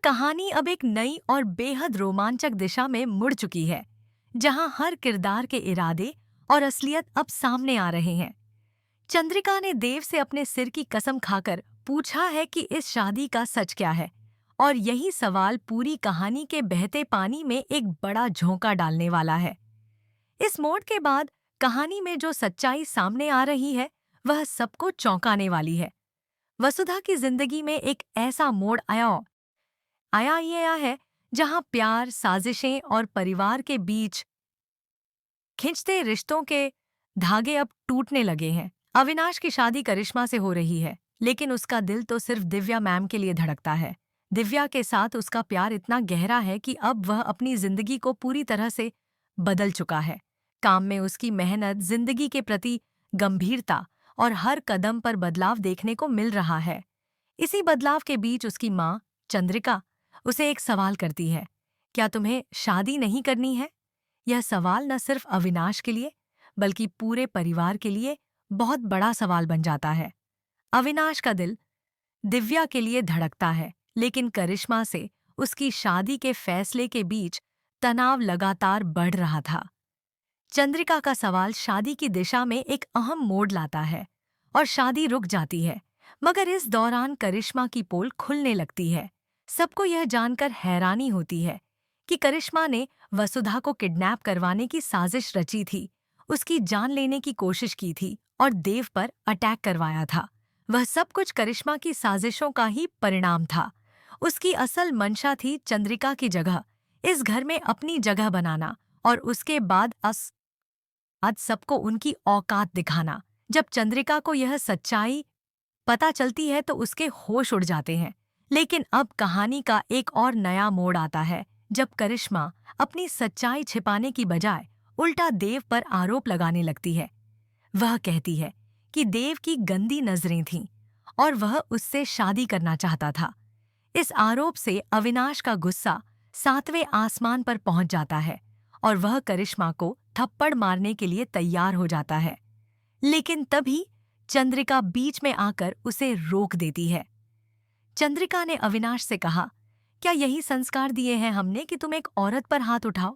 कहानी अब एक नई और बेहद रोमांचक दिशा में मुड़ चुकी है, जहां हर किरदार के इरादे और असलियत अब सामने आ रहे हैं। चंद्रिका ने देव से अपने सिर की कसम खाकर पूछा है कि इस शादी का सच क्या है, और यही सवाल पूरी कहानी के बहते पानी में एक बड़ा झोंका डालने वाला है। इस मोड़ के बाद कहानी में जो सच्चाई सामने आ रही है, वह सबको चौंकाने वाली है। वसुधा की जिंदगी में एक ऐसा मोड़ आया है जहां प्यार, साजिशें और परिवार के बीच खिंचते रिश्तों के धागे अब टूटने लगे हैं। अविनाश की शादी करिश्मा से हो रही है, लेकिन उसका दिल तो सिर्फ दिव्या मैम के लिए धड़कता है। दिव्या के साथ उसका प्यार इतना गहरा है कि अब वह अपनी जिंदगी को पूरी तरह से बदल चुका है। काम में उसकी मेहनत, जिंदगी के प्रति गंभीरता और हर कदम पर बदलाव देखने को मिल रहा है। इसी बदलाव के बीच उसकी माँ चंद्रिका उसे एक सवाल करती है, क्या तुम्हें शादी नहीं करनी है? यह सवाल न सिर्फ अविनाश के लिए बल्कि पूरे परिवार के लिए बहुत बड़ा सवाल बन जाता है। अविनाश का दिल दिव्या के लिए धड़कता है, लेकिन करिश्मा से उसकी शादी के फैसले के बीच तनाव लगातार बढ़ रहा था। चंद्रिका का सवाल शादी की दिशा में एक अहम मोड़ लाता है और शादी रुक जाती है, मगर इस दौरान करिश्मा की पोल खुलने लगती है। सबको यह जानकर हैरानी होती है कि करिश्मा ने वसुधा को किडनैप करवाने की साजिश रची थी, उसकी जान लेने की कोशिश की थी और देव पर अटैक करवाया था। वह सब कुछ करिश्मा की साजिशों का ही परिणाम था। उसकी असल मंशा थी चंद्रिका की जगह इस घर में अपनी जगह बनाना और उसके बाद आज सबको उनकी औकात दिखाना। जब चंद्रिका को यह सच्चाई पता चलती है तो उसके होश उड़ जाते हैं। लेकिन अब कहानी का एक और नया मोड़ आता है, जब करिश्मा अपनी सच्चाई छिपाने की बजाय उल्टा देव पर आरोप लगाने लगती है। वह कहती है कि देव की गंदी नजरें थीं और वह उससे शादी करना चाहता था। इस आरोप से अविनाश का गुस्सा 7वें आसमान पर पहुंच जाता है और वह करिश्मा को थप्पड़ मारने के लिए तैयार हो जाता है। लेकिन तभी चंद्रिका बीच में आकर उसे रोक देती है। चंद्रिका ने अविनाश से कहा, क्या यही संस्कार दिए हैं हमने कि तुम एक औरत पर हाथ उठाओ?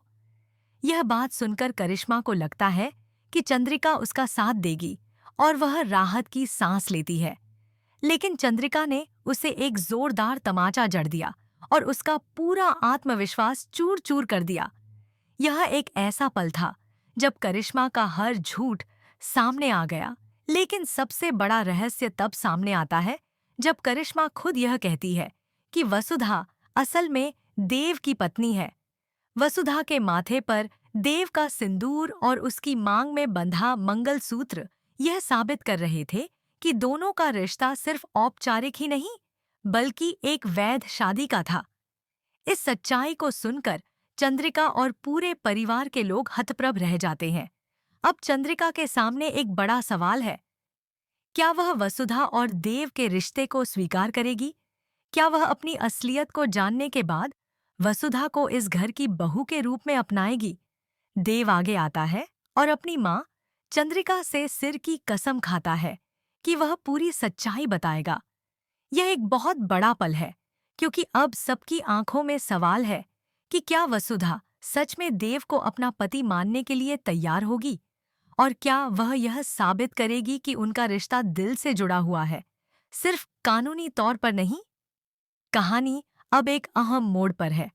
यह बात सुनकर करिश्मा को लगता है कि चंद्रिका उसका साथ देगी और वह राहत की सांस लेती है। लेकिन चंद्रिका ने उसे एक जोरदार तमाचा जड़ दिया और उसका पूरा आत्मविश्वास चूर चूर कर दिया। यह एक ऐसा पल था जब करिश्मा का हर झूठ सामने आ गया, लेकिन सबसे बड़ा रहस्य तब सामने आता है जब करिश्मा खुद यह कहती है कि वसुधा असल में देव की पत्नी है। वसुधा के माथे पर देव का सिंदूर और उसकी मांग में बंधा मंगलसूत्र यह साबित कर रहे थे कि दोनों का रिश्ता सिर्फ औपचारिक ही नहीं, बल्कि एक वैध शादी का था। इस सच्चाई को सुनकर चंद्रिका और पूरे परिवार के लोग हतप्रभ रह जाते हैं। अब चंद्रिका के सामने एक बड़ा सवाल है, क्या वह वसुधा और देव के रिश्ते को स्वीकार करेगी? क्या वह अपनी असलियत को जानने के बाद वसुधा को इस घर की बहू के रूप में अपनाएगी? देव आगे आता है और अपनी माँ चंद्रिका से सिर की कसम खाता है कि वह पूरी सच्चाई बताएगा। यह एक बहुत बड़ा पल है, क्योंकि अब सबकी आंखों में सवाल है कि क्या वसुधा सच में देव को अपना पति मानने के लिए तैयार होगी, और क्या वह यह साबित करेगी कि उनका रिश्ता दिल से जुड़ा हुआ है, सिर्फ कानूनी तौर पर नहीं। कहानी अब एक अहम मोड़ पर है।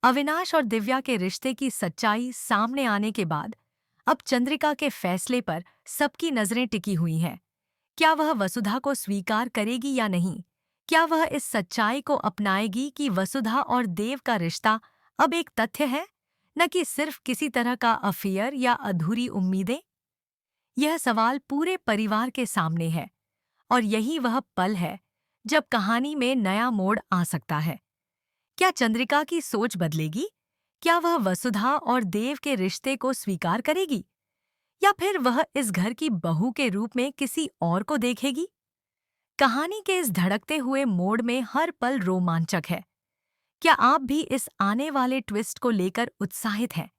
अविनाश और दिव्या के रिश्ते की सच्चाई सामने आने के बाद अब चंद्रिका के फैसले पर सबकी नजरें टिकी हुई हैं। क्या वह वसुधा को स्वीकार करेगी या नहीं? क्या वह इस सच्चाई को अपनाएगी कि वसुधा और देव का रिश्ता अब एक तथ्य है, न कि सिर्फ किसी तरह का अफेयर या अधूरी उम्मीदें? यह सवाल पूरे परिवार के सामने है, और यही वह पल है जब कहानी में नया मोड़ आ सकता है। क्या चंद्रिका की सोच बदलेगी? क्या वह वसुधा और देव के रिश्ते को स्वीकार करेगी, या फिर वह इस घर की बहू के रूप में किसी और को देखेगी? कहानी के इस धड़कते हुए मोड़ में हर पल रोमांचक है। क्या आप भी इस आने वाले ट्विस्ट को लेकर उत्साहित हैं?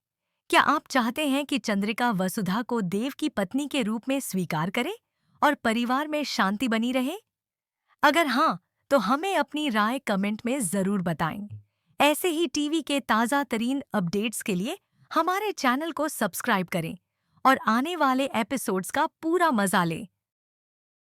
क्या आप चाहते हैं कि चंद्रिका वसुधा को देव की पत्नी के रूप में स्वीकार करे और परिवार में शांति बनी रहे? अगर हाँ, तो हमें अपनी राय कमेंट में ज़रूर बताएं। ऐसे ही टीवी के ताज़ा तरीन अपडेट्स के लिए हमारे चैनल को सब्सक्राइब करें और आने वाले एपिसोड्स का पूरा मज़ा लें।